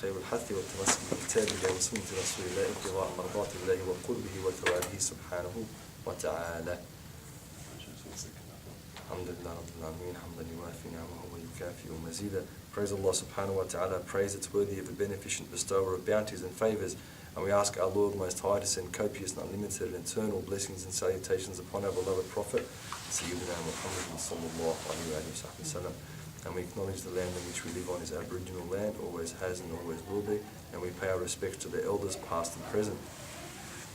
خير الحث والتمسك بكتاب الله وسنة رسول الله ابتغاء مرضات الله وقربه وثوابه سبحانه وتعالى. Alhamdulillah Rabbil Alameen, hamdan yuwafi ni'amahu wa yukafi wa mazida. Praise Allah subhanahu wa ta'ala, praise it's worthy of the beneficent bestower of bounties and favours. And we ask our Lord Most High to send copious and unlimited and eternal blessings and salutations upon our beloved Prophet, Sayyidina Muhammad sallallahu alayhi wa sallam. And we acknowledge the land in which we live on is Aboriginal land, always has and always will be. And we pay our respects to the elders past and present.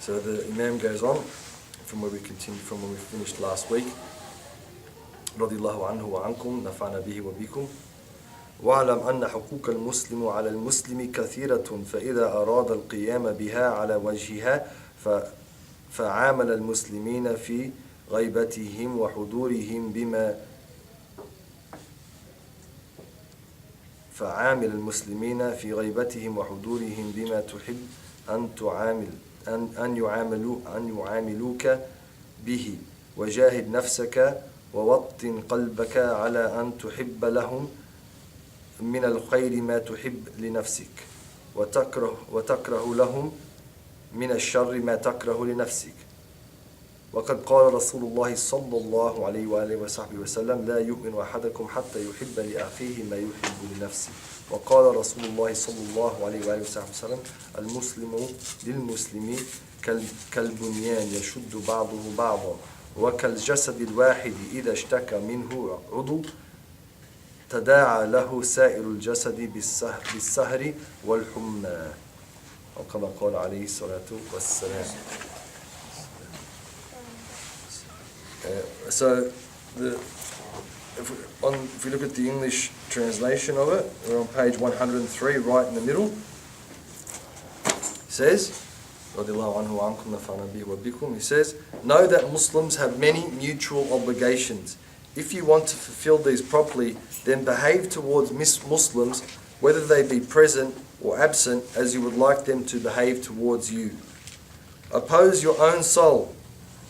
So the Imam goes on from where we continued from when we finished last week. رضي الله عنه وعنكم نفعنا به وبكم واعلم أن حقوق المسلم على المسلم كثيرة فإذا أراد القيام بها على وجهها فعامل المسلمين في غيبتهم وحضورهم بما فعامل المسلمين في غيبتهم وحضورهم بما تحب أن يعاملوك به وجاهد نفسك ووطن قلبك على أن تحب لهم من الخير ما تحب لنفسك وتكره لهم من الشر ما تكره لنفسك وقد قال رسول الله صلى الله عليه وآله وصحبه وسلم لا يؤمن أحدكم حتى يحب لأخيه ما يحب لنفسه وقال رسول الله صلى الله عليه وآله وصحبه وسلم المسلم للمسلم كالبنيان يشد بعضه بعضا وكالجسد الواحد إذا اشتكى منه عضو تداعى له سائر الجسد بالسهر والحمى أو كما قال عليه الصلاة والسلام. So if we look at the English translation of it, we're on page 103, right in the middle. It says, he says, know that Muslims have many mutual obligations. If you want to fulfill these properly, then behave towards Muslims, whether they be present or absent, as you would like them to behave towards you. Oppose your own soul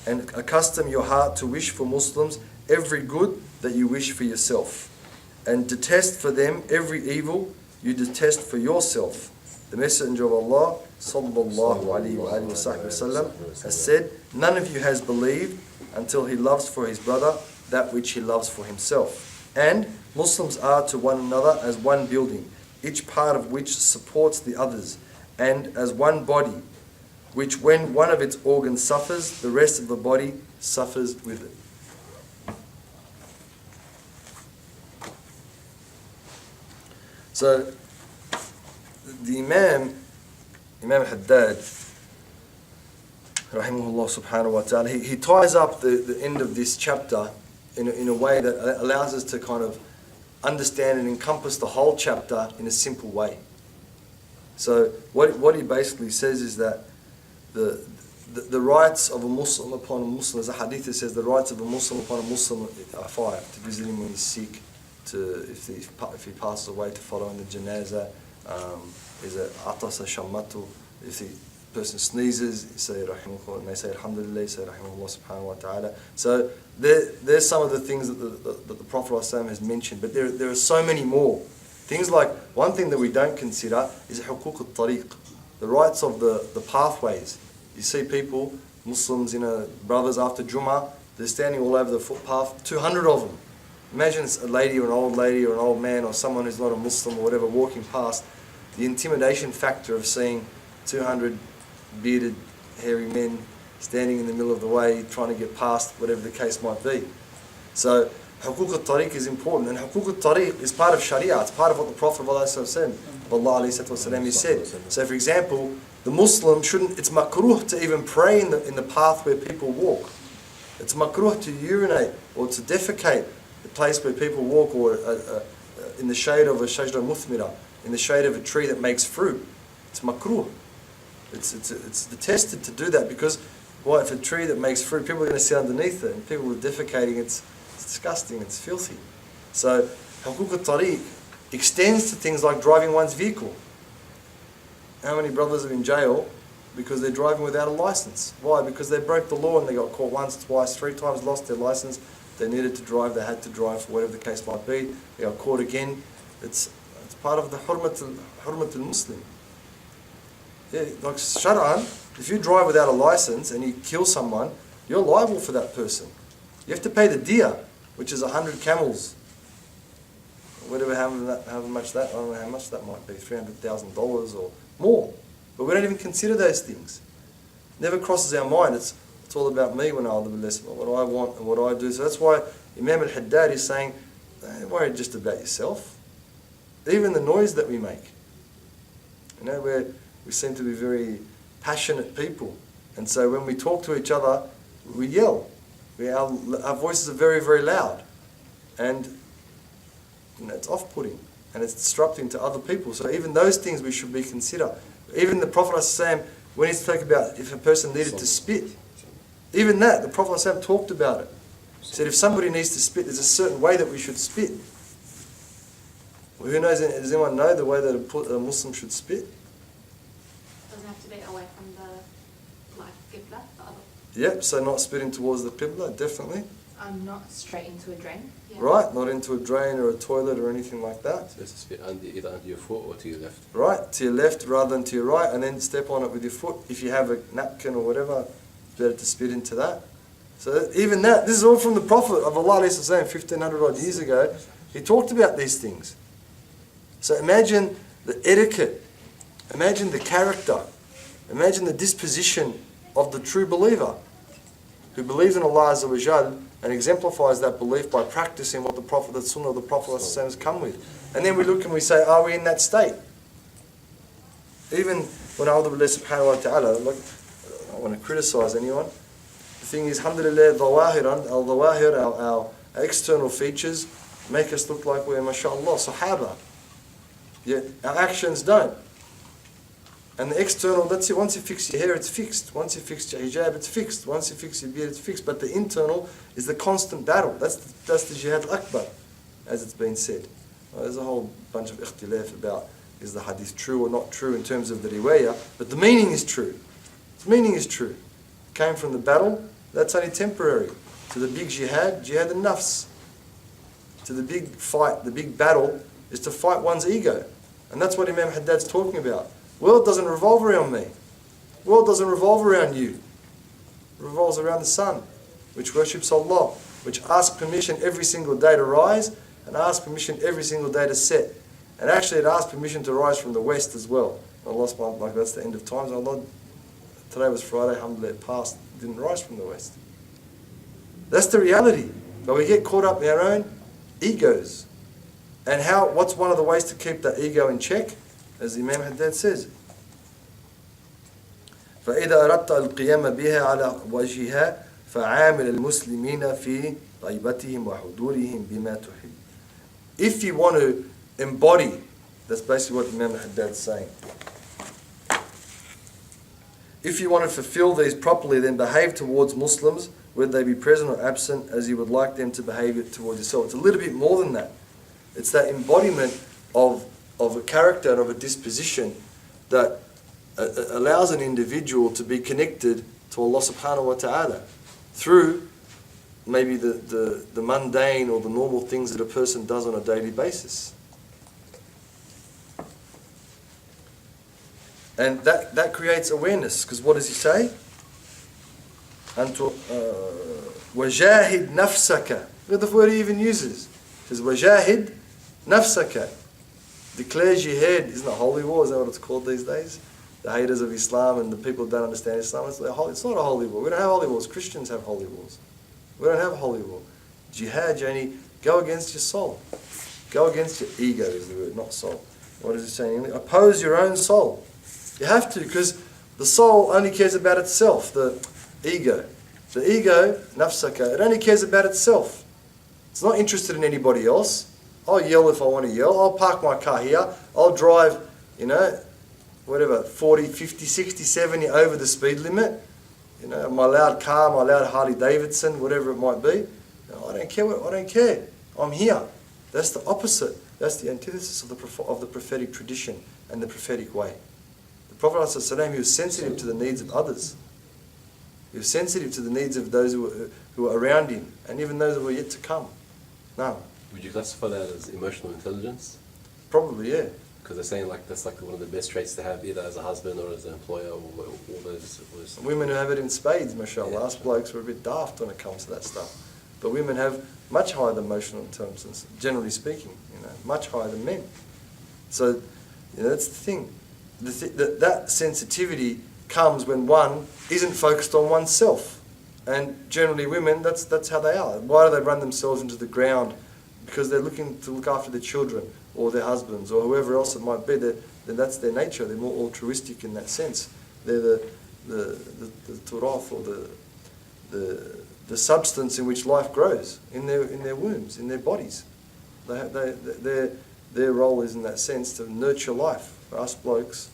and accustom your heart to wish for Muslims every good that you wish for yourself, and detest for them every evil you detest for yourself. The Messenger of Allah sallallahu alayhi wa sallam has said, none of you has believed until he loves for his brother that which he loves for himself. And Muslims are to one another as one building, each part of which supports the others, and as one body, which when one of its organs suffers, the rest of the body suffers with it. So, the Imam al-Haddad, rahimahullah subhanahu wa ta'ala, he ties up the end of this chapter in a way that allows us to kind of understand and encompass the whole chapter in a simple way. So what he basically says is that the rights of a Muslim upon a Muslim, as a hadith that says, the rights of a Muslim upon a Muslim are five: to visit him when he's sick, if he passes away, to follow in the janazah, is a atasa shammatu, if the person sneezes, say rahimahullah, and they say alhamdulillah, say rahimahullah subhanahu wa ta'ala. So there's some of the things that the Prophet ﷺ has mentioned, but there are so many more. Things like, one thing that we don't consider is huquq al-tariq, the rights of the pathways. You see people, Muslims, brothers after Jummah, they're standing all over the footpath, 200 of them. Imagine a lady or an old lady or an old man or someone who's not a Muslim or whatever walking past. The intimidation factor of seeing 200 bearded, hairy men standing in the middle of the way trying to get past, whatever the case might be. So, huquq al-tariq is important, and huquq al-tariq is part of Sharia. It's part of what the Prophet ﷺ said. So, for example, the Muslim shouldn't, it's makruh to even pray in the path where people walk. It's makruh to urinate or to defecate the place where people walk, or in the shade of a shajra muthmira, in the shade of a tree that makes fruit. It's makruh. It's detested to do that, because if a tree that makes fruit, people are going to sit underneath it, and people are defecating, it's disgusting, it's filthy. So huquq al-tariq extends to things like driving one's vehicle. How many brothers are in jail because they're driving without a license? Why? Because they broke the law and they got caught once, twice, 3 times, lost their license. They needed to drive, they had to drive for whatever the case might be. They got caught again. It's It's part of the hurmat al-Muslim. Yeah, like Shar'an, if you drive without a license and you kill someone, you're liable for that person. You have to pay the diya, which is 100 camels. Whatever, however much that, I don't know how much that might be, $300,000 or more. But we don't even consider those things. Never crosses our mind. It's all about me when what I want and what I do. So that's why Imam al-Haddad is saying, don't worry just about yourself. Even the noise that we make. You know, we seem to be very passionate people. And so when we talk to each other, we yell. Our voices are very, very loud. And you know, it's off-putting. And it's disrupting to other people. So even those things we should be consider. Even the Prophet ﷺ, when he spoke about if a person needed to spit, even that, the Prophet ﷺ talked about it. He said if somebody needs to spit, there's a certain way that we should spit. Well, who knows, does anyone know the way that a Muslim should spit? Doesn't have to be away from the qibla, the other. Yep, so not spitting towards the qibla, definitely. Not straight into a drain. Yeah. Right, not into a drain or a toilet or anything like that. So it's to spit either under your foot or to your left. Right, to your left rather than to your right, and then step on it with your foot. If you have a napkin or whatever, it's better to spit into that. So even that, this is all from the Prophet of Allah 1500 odd years ago. He talked about these things. So imagine the etiquette, imagine the character, imagine the disposition of the true believer who believes in Allah Azza wa Jal and exemplifies that belief by practicing what the Sunnah of the Prophet has come with. And then we look and we say, are we in that state? Even when Allah subhanahu wa ta'ala, look, I don't want to criticize anyone. The thing is, alhamdulillah, our external features make us look like we're, mashallah, sahaba. Yet our actions don't. And the external, that's it. Once you fix your hair, it's fixed. Once you fix your hijab, it's fixed. Once you fix your beard, it's fixed. But the internal is the constant battle. That's the jihad al-akbar, as it's been said. Well, there's a whole bunch of ikhtilaf about is the hadith true or not true in terms of the riwayah, but the meaning is true. The meaning is true. It came from the battle, that's only temporary. To the big jihad al-nafs. To the big fight, the big battle, is to fight one's ego. And that's what Imam Haddad's talking about. The world doesn't revolve around me. The world doesn't revolve around you. It revolves around the sun, which worships Allah, which asks permission every single day to rise, and asks permission every single day to set. And actually it asks permission to rise from the west as well. Allah subhanahu wa ta'ala, like that's the end of times. Allah, today was Friday, alhamdulillah, it passed, it didn't rise from the west. That's the reality. But we get caught up in our own egos. And what's one of the ways to keep that ego in check? As Imam Haddad says, فَإِذَا أَرَدْتَ الْقِيَامَ بِهَا عَلَى وَجْهِهَا فَعَامِلَ الْمُسْلِمِينَ فِي طَيْبَتِهِمْ وَحُضُورِهِمْ بِمَا تُحِبُّ. If you want to embody, that's basically what Imam Haddad is saying. If you want to fulfill these properly, then behave towards Muslims, whether they be present or absent, as you would like them to behave towards yourself. It's a little bit more than that. It's that embodiment of a character and of a disposition that allows an individual to be connected to Allah subhanahu wa ta'ala through maybe the mundane or the normal things that a person does on a daily basis. And that creates awareness, because what does he say? وَجَاهِدْ نَفْسَكَ. Look at the word he even uses. He says, وَجَاهِدْ نَفْسَكَ. Declare jihad. Isn't it holy war? Is that what it's called these days? The haters of Islam and the people who don't understand Islam. It's not a holy war. We don't have holy wars. Christians have holy wars. We don't have a holy war. Jihad, you only go against your soul. Go against your ego is the word, not soul. What is it saying? Oppose your own soul. You have to, because the soul only cares about itself, the ego. The ego, nafsaka, it only cares about itself. It's not interested in anybody else. I'll yell if I want to yell. I'll park my car here. I'll drive, 40, 50, 60, 70 over the speed limit. My loud car, my loud Harley Davidson, whatever it might be. I don't care. I'm here. That's the opposite. That's the antithesis of the prophetic tradition and the prophetic way. The Prophet ﷺ, he was sensitive to the needs of others. He was sensitive to the needs of those who were around him, and even those who were yet to come. No. Would you classify that as emotional intelligence? Probably, yeah. Because they're saying like that's like one of the best traits to have either as a husband or as an employer or all those. Women who have it in spades, mashallah. Yeah. Us blokes are a bit daft when it comes to that stuff. But women have much higher emotional intelligence, generally speaking, much higher than men. So, that's the thing. That sensitivity comes when one isn't focused on oneself. And generally women, that's how they are. Why do they run themselves into the ground? Because they're looking to look after their children or their husbands or whoever else it might be. Then that's their nature. They're more altruistic in that sense. They're the turath or the substance in which life grows in their wombs, in their bodies. Their role is in that sense to nurture life. For us blokes,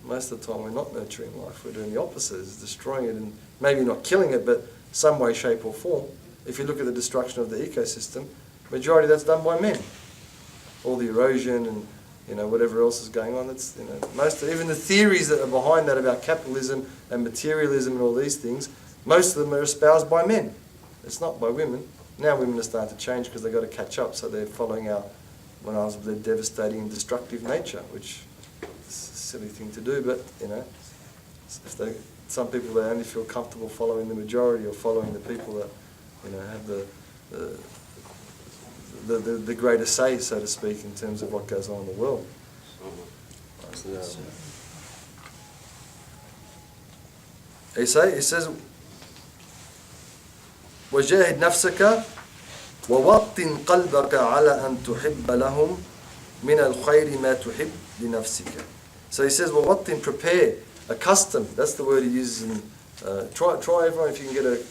most of the time we're not nurturing life. We're doing the opposite, is destroying it and maybe not killing it, but some way, shape or form. If you look at the destruction of the ecosystem, majority that's done by men. All the erosion and whatever else is going on. That's even the theories that are behind that about capitalism and materialism and all these things. Most of them are espoused by men. It's not by women. Now women are starting to change because they've got to catch up, so they're following their devastating and destructive nature, which is a silly thing to do, but some people, they only feel comfortable following the majority or following the people that have the greater say, so to speak, in terms of what goes on in the world. He says, وَجَاهِدْ نَفْسَكَ وَوَطِّنْ قَلْبَكَ عَلَى أَن تُحِبَّ لَهُمْ مِنَ الْخَيْرِ مَا تُحِبْ لِنَفْسِكَ. So he says, وَوَطِّنْ, prepare, accustom. That's the word he uses in... Try everyone, if you can get a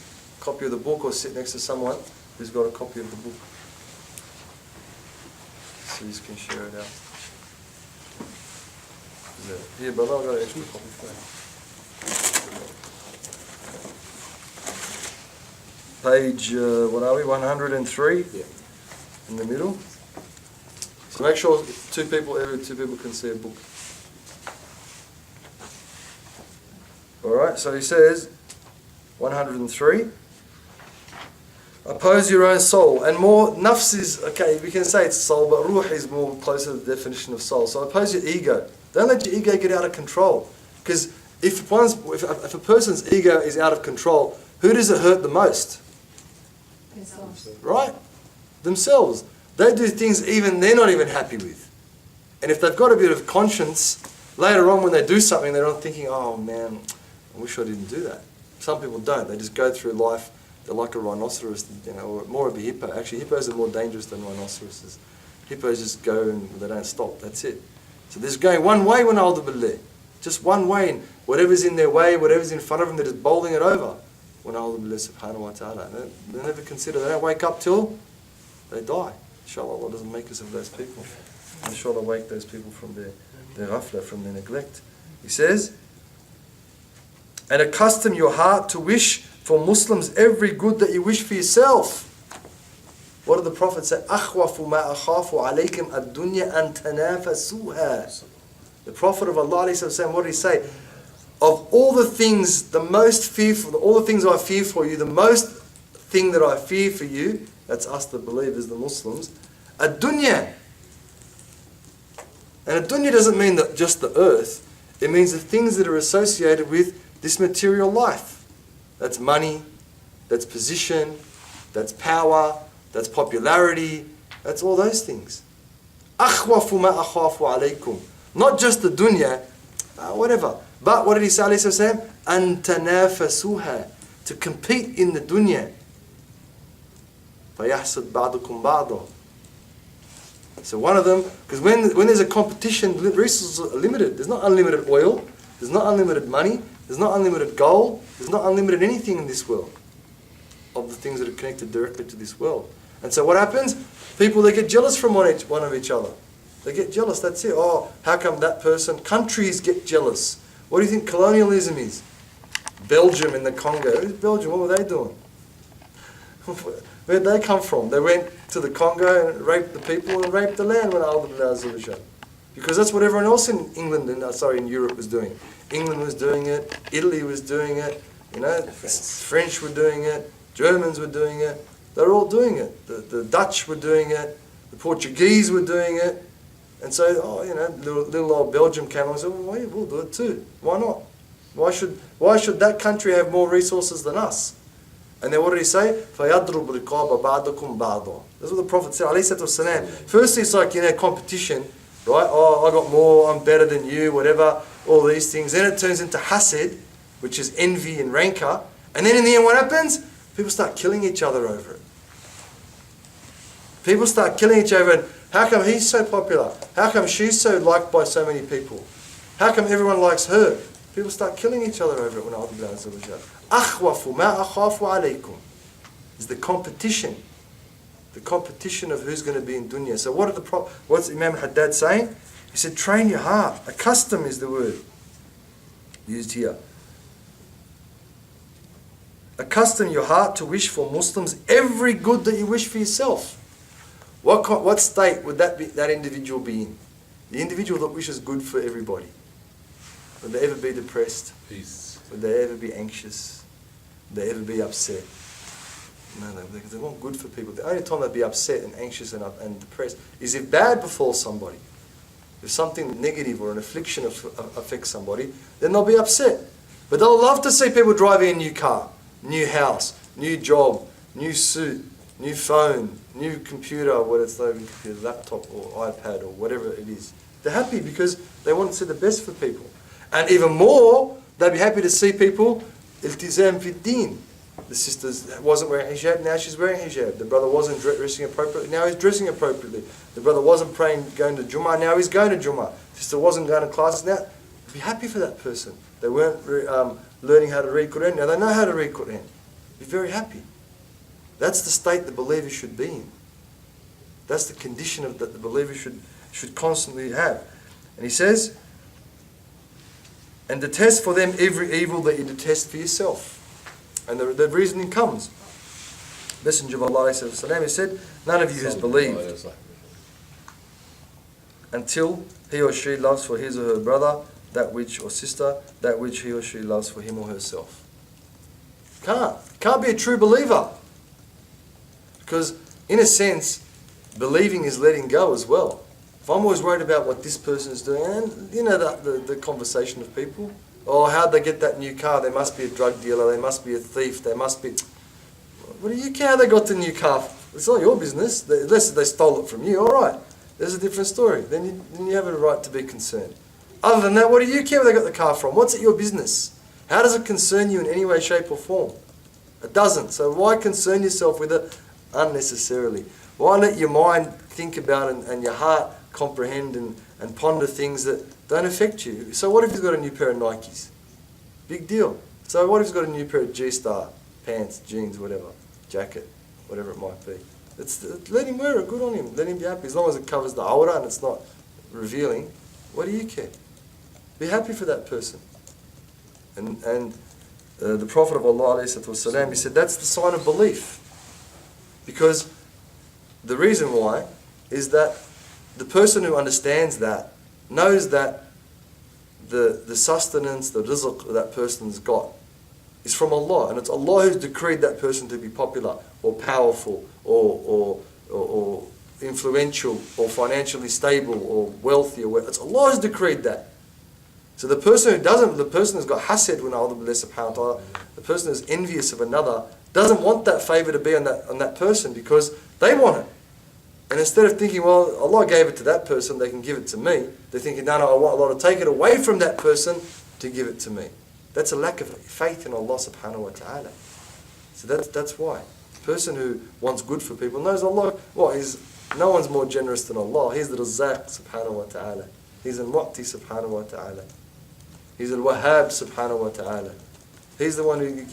copy of the book or sit next to someone who's got a copy of the book. So you can share it out. Here, brother, I've got an extra copy for you. Page, what are we, 103? Yeah. In the middle. So make sure every two people can see a book. Alright, so he says, 103, oppose your own soul. And more, nafs is, okay, we can say it's soul, but ruh is more closer to the definition of soul. So oppose your ego. Don't let your ego get out of control. Because if a person's ego is out of control, who does it hurt the most? Themselves. Right? Themselves. They do things even they're not even happy with. And if they've got a bit of conscience, later on when they do something, they're not thinking, oh man, I wish I didn't do that. Some people don't. They just go through life, they're like a rhinoceros, or more of a hippo. Actually, hippos are more dangerous than rhinoceroses. Hippos just go and they don't stop. That's it. So there's going one way when a'udhu billah. Just one way. And whatever's in their way, whatever's in front of them, they're just bowling it over. When a'udhu billah subhanahu wa ta'ala. They never consider, they don't wake up till they die. Inshallah, Allah doesn't make us of those people. Inshallah, wake those people from their ghafla, from their neglect. He says, and accustom your heart to wish for Muslims every good that you wish for yourself. What did the Prophet say? أَخْوَفُ مَا أَخَافُ عَلَيْكُمْ الدُّنْيَا أَن تَنَافَسُوهَا. The Prophet of Allah, what did he say? Of all the things, the most fearful, all the things I fear for you, the most thing that I fear for you, that's us the believers, the Muslims, ad-dunya. And ad-dunya doesn't mean that just the earth. It means the things that are associated with this material life. That's money, that's position, that's power, that's popularity, that's all those things. أَخْوَفُ مَا أَخَافُ عَلَيْكُمْ. Not just the dunya, whatever. But what did he say, alayhi salam? أَن تَنَافَسُوهَا. To compete in the dunya. فَيَحْسُدْ بَعْضُكُمْ بَعْضًا. So one of them, because when there's a competition, resources are limited. There's not unlimited oil, there's not unlimited money, there's not unlimited gold, there's not unlimited anything in this world of the things that are connected directly to this world. And so what happens? People, they get jealous from one of each other. They get jealous, that's it. Oh, how come that person? Countries get jealous. What do you think colonialism is? Belgium in the Congo. Who's Belgium? What were they doing? Where'd they come from? They went to the Congo and raped the people and raped the land when al-Haddad. Because that's what everyone else in in Europe was doing. England was doing it, Italy was doing it, French were doing it, Germans were doing it. They're all doing it. The Dutch were doing it, the Portuguese were doing it. And so, little old Belgium came along and said, well, we'll do it too. Why not? Why should that country have more resources than us? And then what did he say? فَيَضْرُبُ رِقَابَ بَعْضُكُمْ بَعْضًا. That's what the Prophet said, alayhi salatu wasalam. Firstly, it's like, competition, right? Oh, I got more, I'm better than you, whatever, all these things. Then it turns into hasad, which is envy and rancor. And then in the end, what happens? People start killing each other over it. People start killing each other. And how come he's so popular? How come she's so liked by so many people? How come everyone likes her? People start killing each other over it. When أَخْوَفُ مَا أَخَافُ عَلَيْكُمْ is the competition. The competition of who's going to be in dunya. So what's Imam al-Haddad saying? He said, train your heart. Accustom is the word used here. Accustom your heart to wish for Muslims every good that you wish for yourself. What state would that individual be in? The individual that wishes good for everybody. Would they ever be depressed? Peace. Would they ever be anxious? Would they ever be upset? No, they want good for people. The only time they'd be upset and anxious and depressed is if bad befalls somebody. If something negative or an affliction affects somebody, then they'll be upset. But they'll love to see people driving a new car, new house, new job, new suit, new phone, new computer, whether it's not even computer, laptop or iPad or whatever it is. They're happy because they want to see the best for people. And even more, they'd be happy to see people iltizam fi din. The sister wasn't wearing hijab, now she's wearing hijab. The brother wasn't dressing appropriately, now he's dressing appropriately. The brother wasn't going to Jummah, now he's going to Jummah. The sister wasn't going to classes, now be happy for that person. They weren't learning how to read Qur'an, now they know how to read Qur'an. Be very happy. That's the state the believer should be in. That's the condition that the believer should constantly have. And he says, and detest for them every evil that you detest for yourself. And the reasoning comes. Messenger of Allah he said, none of you has believed until he or she loves for his or her brother that which, or sister, that which he or she loves for him or herself. Can't be a true believer. Because in a sense, believing is letting go as well. If I'm always worried about what this person is doing, and the conversation of people, how'd they get that new car? They must be a drug dealer, they must be a thief, they must be... What do you care how they got the new car? It's not your business, unless they stole it from you, alright. There's a different story. Then you have a right to be concerned. Other than that, what do you care where they got the car from? What's it your business? How does it concern you in any way, shape or form? It doesn't. So why concern yourself with it unnecessarily? Why let your mind think about it and your heart comprehend and ponder things that don't affect you? So what if he's got a new pair of Nikes? Big deal. So what if he's got a new pair of G-Star pants, jeans, whatever, jacket, whatever it might be? Let him wear it, good on him. Let him be happy. As long as it covers the aura and it's not revealing, what do you care? Be happy for that person. And the Prophet of Allah, he said, that's the sign of belief. Because the reason why is that the person who understands that knows that the sustenance, the rizq that person's got is from Allah, and it's Allah who's decreed that person to be popular or powerful or influential or financially stable or wealthy. It's Allah who's decreed that. So the person who doesn't, the person who's got hasad, the person who's envious of another, doesn't want that favour to be on that person because they want it. And instead of thinking, well, Allah gave it to that person, they can give it to me, they're thinking, no, I want Allah to take it away from that person to give it to me. That's a lack of faith in Allah subhanahu wa ta'ala. So that's why. The person who wants good for people knows Allah, no one's more generous than Allah. He's the Razzaq subhanahu wa ta'ala. He's al-Mu'ti subhanahu wa ta'ala. He's al-Wahhab subhanahu wa ta'ala. He's the one who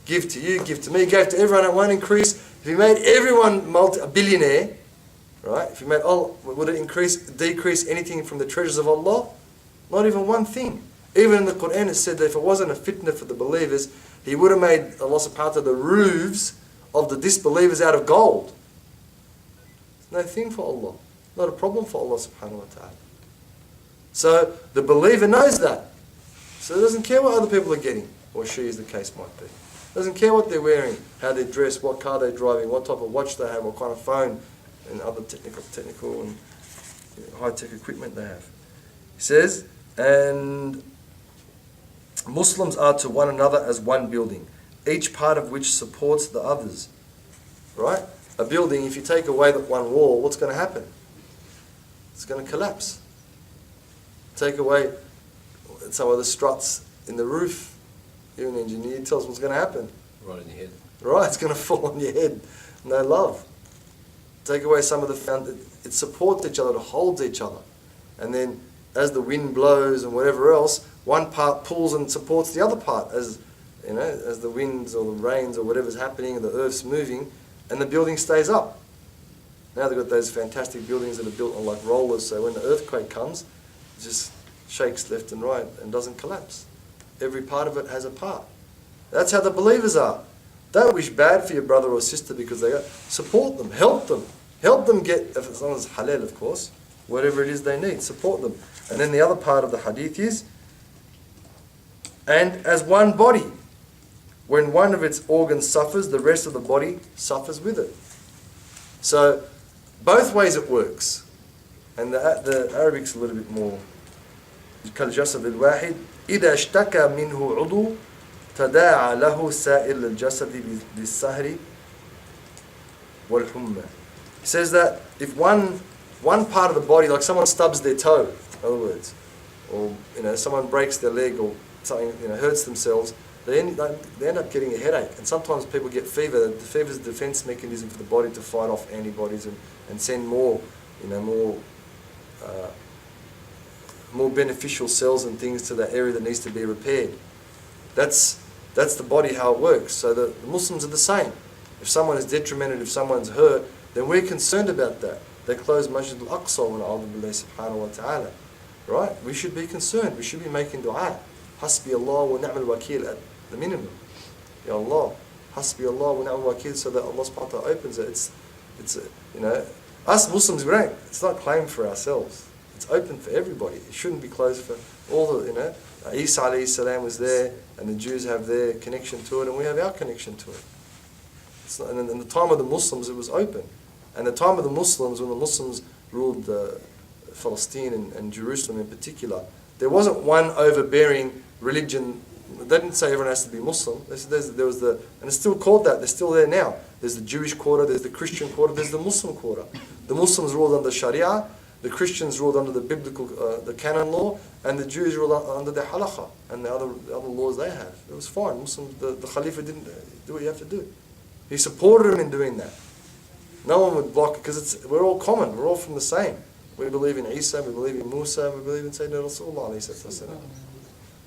give to you, give to me, gave to everyone at one increase. If he made everyone a billionaire, right? If he made would it decrease anything from the treasures of Allah? Not even one thing. Even in the Qur'an it said that if it wasn't a fitna for the believers, He would have made Allah subhanahu wa ta'ala the roofs of the disbelievers out of gold. It's no thing for Allah. Not a problem for Allah subhanahu wa ta'ala. So the believer knows that. So he doesn't care what other people are getting, or she as the case might be. Doesn't care what they're wearing, how they dress, what car they're driving, what type of watch they have, what kind of phone, and other technical. And high-tech equipment they have. He says, and Muslims are to one another as one building, each part of which supports the others. Right? A building, if you take away that one wall, what's going to happen? It's going to collapse. Take away some of the struts in the roof. You're an engineer, tell us what's going to happen. Right on your head. Right, it's going to fall on your head. No love. Take away some of the foundation. It supports each other, it holds each other. And then as the wind blows and whatever else, one part pulls and supports the other part as as the winds or the rains or whatever's happening and the earth's moving, and the building stays up. Now they've got those fantastic buildings that are built on like rollers, so when the earthquake comes, it just shakes left and right and doesn't collapse. Every part of it has a part. That's how the believers are. Don't wish bad for your brother or sister because they got. Support them, help them get, as long as it's halal of course, whatever it is they need, support them. And then the other part of the hadith is, and as one body, when one of its organs suffers, the rest of the body suffers with it. So, both ways it works. And the Arabic's a little bit more. كالجسد الواحد إذا اشتكى منه عضو تداعى له سائر الجسد بالسهر والحمى. He says that if one part of the body, like someone stubs their toe, in other words, or someone breaks their leg or something, hurts themselves, they end up getting a headache. And sometimes people get fever. The fever is a defense mechanism for the body to fight off antibodies and send more beneficial cells and things to that area that needs to be repaired. That's the body, how it works. So the Muslims are the same. If someone is detrimented, if someone's hurt, then we're concerned about that. They closed Masjid al-Aqsa when Allah subhanahu wa ta'ala. Right? We should be concerned. We should be making dua. Hasbi Allah wa ni'mal wakil at the minimum. Ya Allah. Hasbi Allah wa ni'mal wakil, so that Allah subhanahu wa ta'ala opens it. It's us Muslims, it's not claimed for ourselves. It's open for everybody. It shouldn't be closed for all the, Isa alayhi salam was there, and the Jews have their connection to it, and we have our connection to it. And in the time of the Muslims, it was open. And the time of the Muslims, when the Muslims ruled Palestine and Jerusalem in particular, there wasn't one overbearing religion. They didn't say everyone has to be Muslim. There was and it's still called that. They're still there now. There's the Jewish quarter, there's the Christian quarter, there's the Muslim quarter. The Muslims ruled under Sharia, the Christians ruled under the biblical, the canon law, and the Jews ruled under the halakha and the other laws they have. It was fine. Muslims, the Khalifa didn't do what you have to do. He supported them in doing that. No one would block it because we're all common. We're all from the same. We believe in Isa, we believe in Musa, we believe in Sayyidina Rasulullah.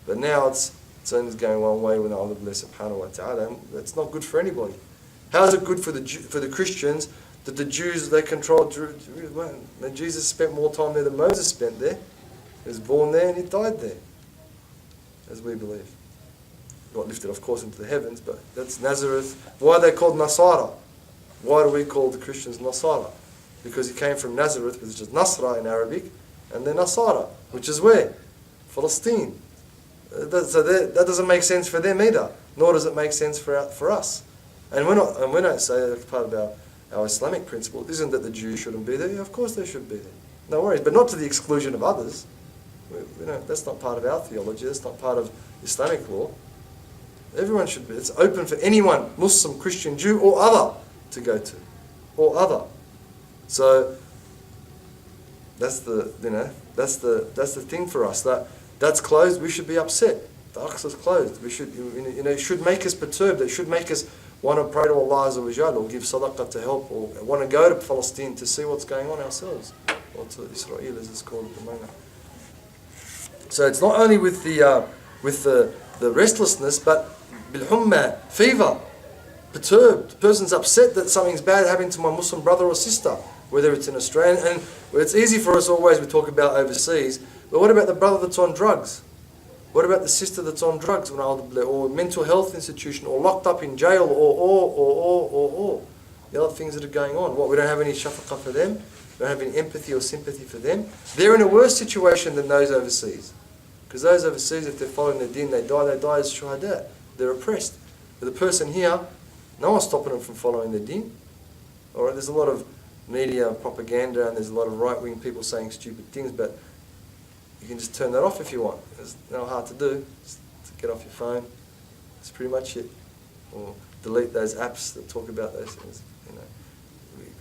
But now it's only going one way with Allah subhanahu wa ta'ala. It's not good for anybody. How is it good for the Christians that the Jews, they control Jerusalem? Jesus spent more time there than Moses spent there. He was born there and he died there, as we believe. Got lifted, of course, into the heavens, but that's Nazareth. Why are they called Nasara? Why do we call the Christians Nasara? Because he came from Nazareth, which is Nasra in Arabic, and then Nasara, which is where? Palestine. So that doesn't make sense for them either, nor does it make sense for us. And we don't say that's part of our Islamic principle. Isn't that the Jews shouldn't be there? Yeah, of course they should be there. No worries, but not to the exclusion of others. That's not part of our theology. That's not part of Islamic law. Everyone should be. It's open for anyone, Muslim, Christian, Jew, or other, to go to, or other. So that's the thing for us. That's closed. We should be upset. The Aqsa's closed. We should, it should make us perturbed. It should make us want to pray to Allah Azza wa Jal, or give sadaqah to help, or want to go to Palestine to see what's going on ourselves, or to Israel as it's called at the moment. So it's not only with the restlessness, but bil-humma, fever, perturbed. The person's upset that something's bad happening to my Muslim brother or sister, whether it's in Australia. And it's easy for us always, we talk about overseas, but what about the brother that's on drugs? What about the sister that's on drugs, or mental health institution, or locked up in jail, or the other things that are going on? What, we don't have any shafaqah for them? We don't have any empathy or sympathy for them? They're in a worse situation than those overseas. Because those overseas, if they're following the deen, they die as shuhada. They're oppressed. But the person here, no one's stopping them from following the deen. Alright, there's a lot of media and propaganda, and there's a lot of right-wing people saying stupid things, but you can just turn that off if you want. It's not hard to do. Just get off your phone. That's pretty much it. Or delete those apps that talk about those things. You know,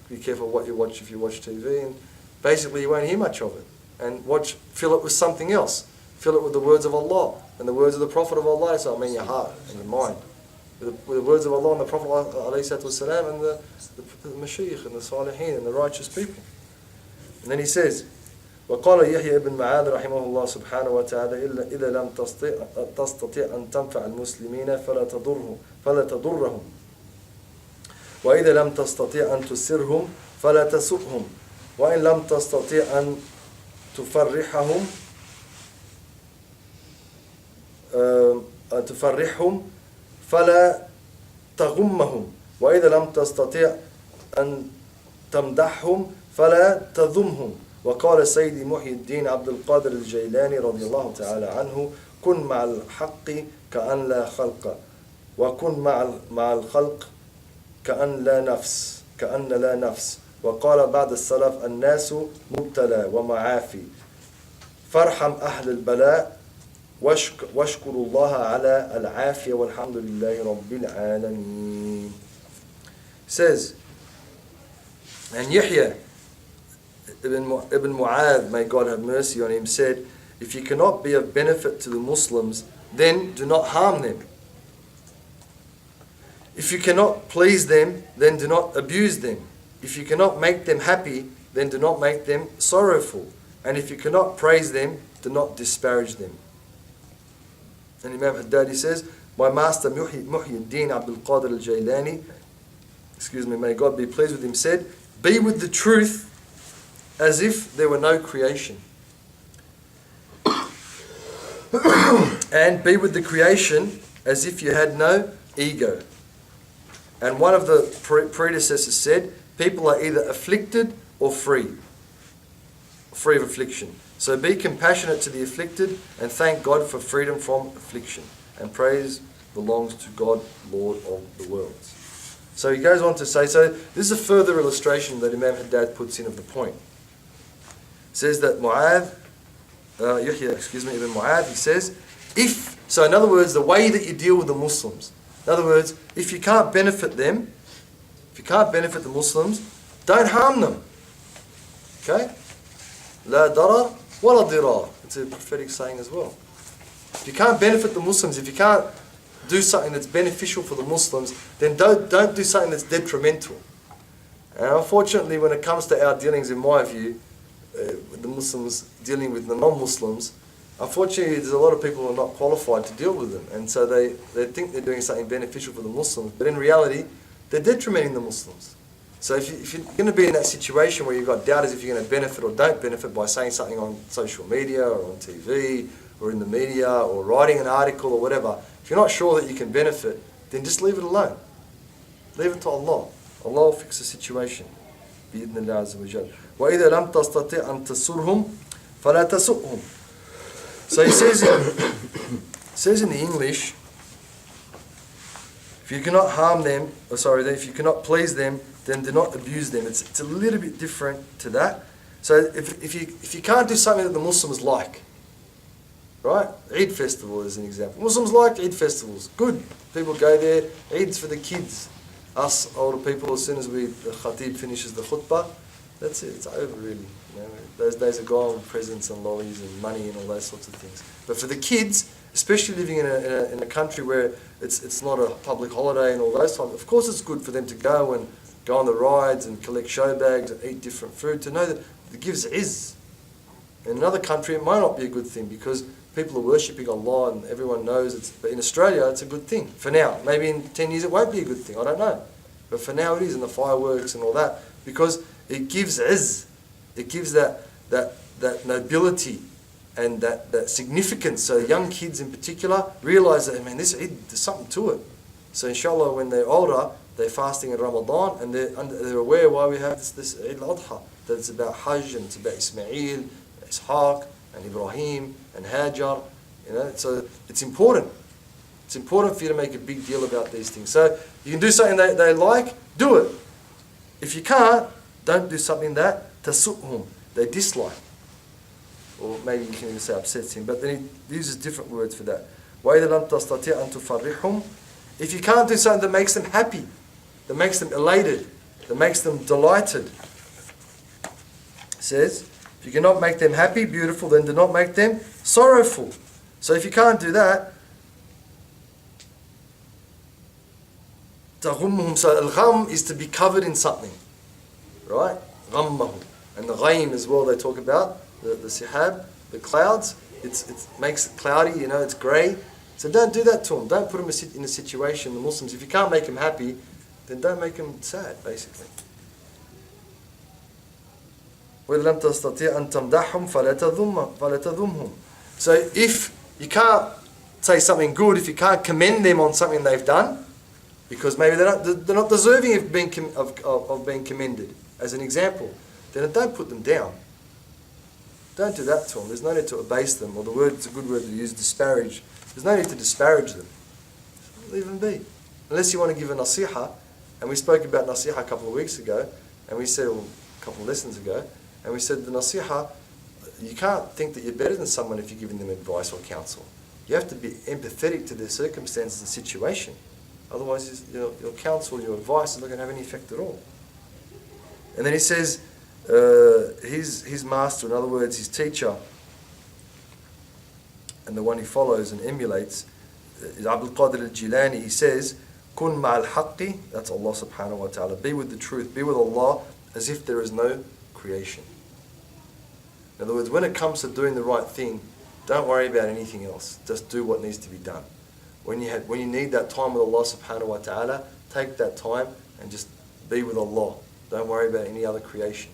be careful what you watch if you watch TV, and basically you won't hear much of it. And fill it with something else. Fill it with the words of Allah and the words of the Prophet of Allah. So I mean your heart and your mind. With the words of Allah and the Prophet ﷺ and the Mashaykh and the Salihin and the righteous people. And then he says, وقال يحيى بن معاذ رحمه الله سبحانه وتعالى إذا لم تستطيع أن تنفع المسلمين فلا تضرهم وإذا لم تستطيع أن تسرهم فلا تسؤهم وإن لم تستطيع أن تفرحهم فلا تغمهم وإذا لم تستطيع أن تمدحهم فلا تذمهم وقال سيدي محي الدين عبد القادر الجيلاني رضي الله تعالى عنه كن مع الحق كأن لا خلق وكن مع الخلق كأن لا نفس وقال بعد السلف الناس مبتلى ومعافي فارحم أهل البلاء واشكر الله على العافية والحمد لله رب العالمين. Says, and Yahya Ibn Mu'adh, may God have mercy on him, said, if you cannot be of benefit to the Muslims, then do not harm them. If you cannot please them, then do not abuse them. If you cannot make them happy, then do not make them sorrowful. And if you cannot praise them, do not disparage them. And Imam al-Haddad says, my master Muhyiddin Abdul Qadir al-Jailani, may God be pleased with him, said, be with the truth as if there were no creation. And be with the creation as if you had no ego. And one of the predecessors said, people are either afflicted or free of affliction. So be compassionate to the afflicted and thank God for freedom from affliction. And praise belongs to God, Lord of the worlds. So he goes on to say, so this is a further illustration that Imam Haddad puts in of the point. Says that Ibn Mu'adh, he says, so in other words, the way that you deal with the Muslims, in other words, if you can't benefit them, if you can't benefit the Muslims, don't harm them. Okay? La darar wa la dirar. It's a prophetic saying as well. If you can't benefit the Muslims, if you can't do something that's beneficial for the Muslims, then don't do something that's detrimental. And unfortunately, when it comes to our dealings, in my view, with the Muslims dealing with the non-Muslims, unfortunately there's a lot of people who are not qualified to deal with them, and so they think they're doing something beneficial for the Muslims, but in reality they're detrimenting the Muslims. So if you're going to be in that situation where you've got doubters if you're going to benefit or don't benefit by saying something on social media or on TV or in the media or writing an article or whatever, if you're not sure that you can benefit, then just leave it alone. Leave it to Allah. Allah will fix the situation. بإذن الله عز وجل. وإذا لم تستطع أن تسرهم فلا تسؤهم. So he says in the English, if you cannot harm them, if you cannot please them, then do not abuse them. It's a little bit different to that. So if you can't do something that the Muslims like, right? Eid festival is an example. Muslims like Eid festivals. Good. People go there. Eid's for the kids. Us older people, as soon as the khatib finishes the khutbah, that's it. It's over really. You know, those days are gone with presents and lollies and money and all those sorts of things. But for the kids, especially living in a country where it's not a public holiday and all those types, of course it's good for them to go on the rides and collect show bags and eat different food, to know that it gives izz. In another country it might not be a good thing because people are worshipping Allah and everyone knows but in Australia it's a good thing. For now. Maybe in 10 years it won't be a good thing, I don't know. But for now it is, and the fireworks and all that, because it gives izz. It gives that nobility and that significance. So young kids in particular realise that, this Eid, there's something to it. So inshallah when they're older, they're fasting in Ramadan and they're aware why we have this Eid al-Adha. That it's about Hajj and it's about Ismail, Ishaq and Ibrahim and Hajar. So it's important. It's important for you to make a big deal about these things. So you can do something they like, do it. If you can't, don't do it. Don't do something that tasu'hum, they dislike. Or maybe you can even say upsets him, but then he uses different words for that. وَإِذَا لَمْ تَسْتَطِعْ أَن تُفَرِّحْهُمْ. If you can't do something that makes them happy, that makes them elated, that makes them delighted, it says, if you cannot make them happy, beautiful, then do not make them sorrowful. So if you can't do that, تَغُمُّهُمْ. So al-gham is to be covered in something, right? غَمَّهُ. And the ghaim as well, they talk about the sihab, the clouds. It makes it cloudy, it's grey. So don't do that to them. Don't put them in a situation, the Muslims, if you can't make them happy, then don't make them sad, basically. وَإِذْ لَمْ تَسْتَطِعْ أَن تَمْدَحْهُمْ فَلَا تَذُمْهُمْ. So if you can't say something good, if you can't commend them on something they've done, because maybe they're not deserving of being commended, as an example, then don't put them down. Don't do that to them. There's no need to abase them, or it's a good word to use, disparage. There's no need to disparage them. Leave them be. Unless you want to give a nasiha, and we spoke about nasiha a couple of weeks ago, and we said, a couple of lessons ago, and we said the nasiha, you can't think that you're better than someone if you're giving them advice or counsel. You have to be empathetic to their circumstances and situation. Otherwise, your counsel, your advice is not going to have any effect at all. And then he says, his master, in other words, his teacher, and the one he follows and emulates, is Abdul Qadir al-Jilani. He says, "Kun ma'al haqqi," that's Allah subhanahu wa ta'ala. Be with the truth, be with Allah as if there is no creation. In other words, when it comes to doing the right thing, don't worry about anything else. Just do what needs to be done. When you need that time with Allah subhanahu wa ta'ala, take that time and just be with Allah. Don't worry about any other creation.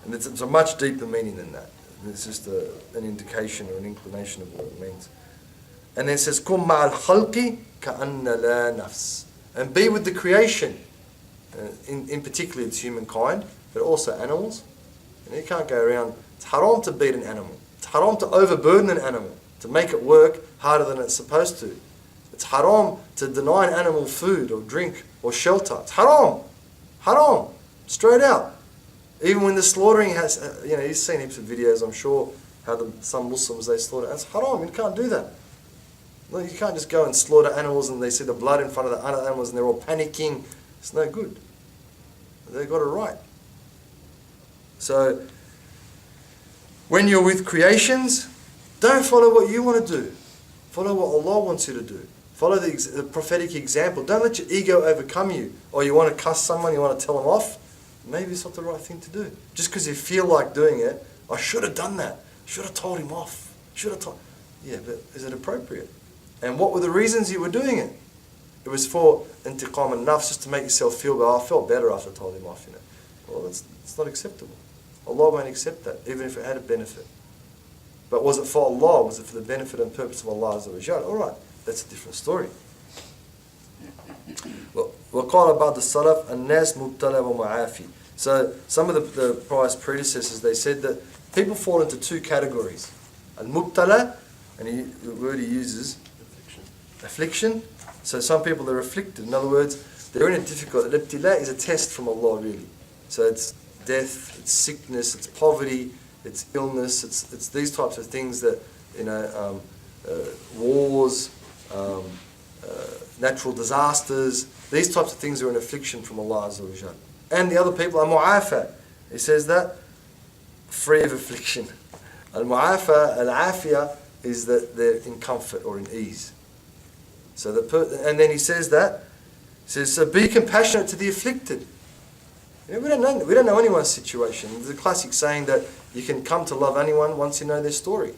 And it's a much deeper meaning than that. It's just an indication or an inclination of what it means. And then it says, "Kum ma'al khalqi ka'anna la nafs." And be with the creation. In particular, it's humankind, but also animals. You can't go around. It's haram to beat an animal. It's haram to overburden an animal, to make it work harder than it's supposed to. It's haram to deny an animal food or drink or shelter. It's haram. Haram. Straight out. Even when the slaughtering has, you've seen heaps of videos, I'm sure, how some Muslims, they slaughter. It's haram. You can't do that. No, you can't just go and slaughter animals and they see the blood in front of the other animals and they're all panicking. It's no good. They've got it right. So, when you're with creations, don't follow what you want to do. Follow what Allah wants you to do. Follow the prophetic example. Don't let your ego overcome you. Or you want to cuss someone, you want to tell them off. Maybe it's not the right thing to do. Just because you feel like doing it, I should have done that. Should have told him off. Yeah, but is it appropriate? And what were the reasons you were doing it? It was for intiqam and nafs, just to make yourself feel, I felt better after I told him off. Well, it's not acceptable. Allah won't accept that, even if it had a benefit. But was it for Allah? Was it for the benefit and purpose of Allah Azza wa Jal? All right, that's a different story. وقال بعض السلف الناس مبتلى ومعافي. So some of the pious predecessors, they said that people fall into two categories. Al-mubtala, and the word he uses, affliction. So some people are afflicted. In other words, they're in a difficult. Al-ibtila is a test from Allah, really. So it's death, it's sickness, it's poverty, it's illness, it's these types of things that, wars, natural disasters, these types of things are an affliction from Allah Azza wa Jal. And the other people are mu'afa. He says that, free of affliction. Al-mu'afa, al-afiyah, is that they're in comfort or in ease. So and then he says that, so be compassionate to the afflicted. We don't know anyone's situation. There's a classic saying that you can come to love anyone once you know their story.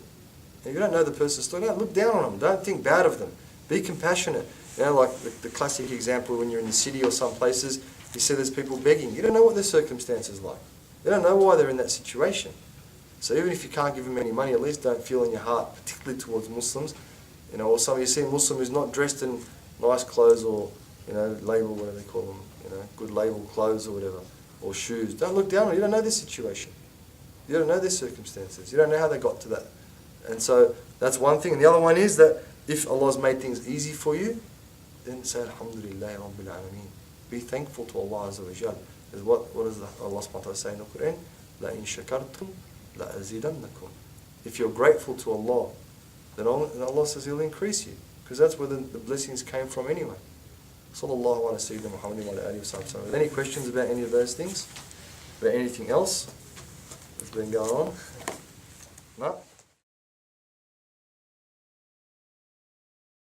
If you don't know the person's story, don't look down on them. Don't think bad of them. Be compassionate. Like the classic example when you're in the city or some places, you see there's people begging. You don't know what their circumstances are like. You don't know why they're in that situation. So even if you can't give them any money, at least don't feel in your heart, particularly towards Muslims, or some you see a Muslim who's not dressed in nice clothes or, label, whatever they call them, good label clothes or whatever, or shoes. Don't look down on them. You don't know their situation. You don't know their circumstances. You don't know how they got to that. And so that's one thing. And the other one is that if Allah's made things easy for you, then say Alhamdulillah Rabbil Alameen. Be thankful to Allah Azza wa Jal Because what does Allah subhanahu wa ta'ala say in the Qur'an? لَإِن شَكَرْتُمْ لَأَزِيدَنَّكُمْ. If you're grateful to Allah, then Allah says He'll increase you. Because that's where the blessings came from anyway. Sallallahu ala sayyidina Muhammadin wa ala alihi wa sallam. Any questions about any of those things? About anything else that's been going on? No?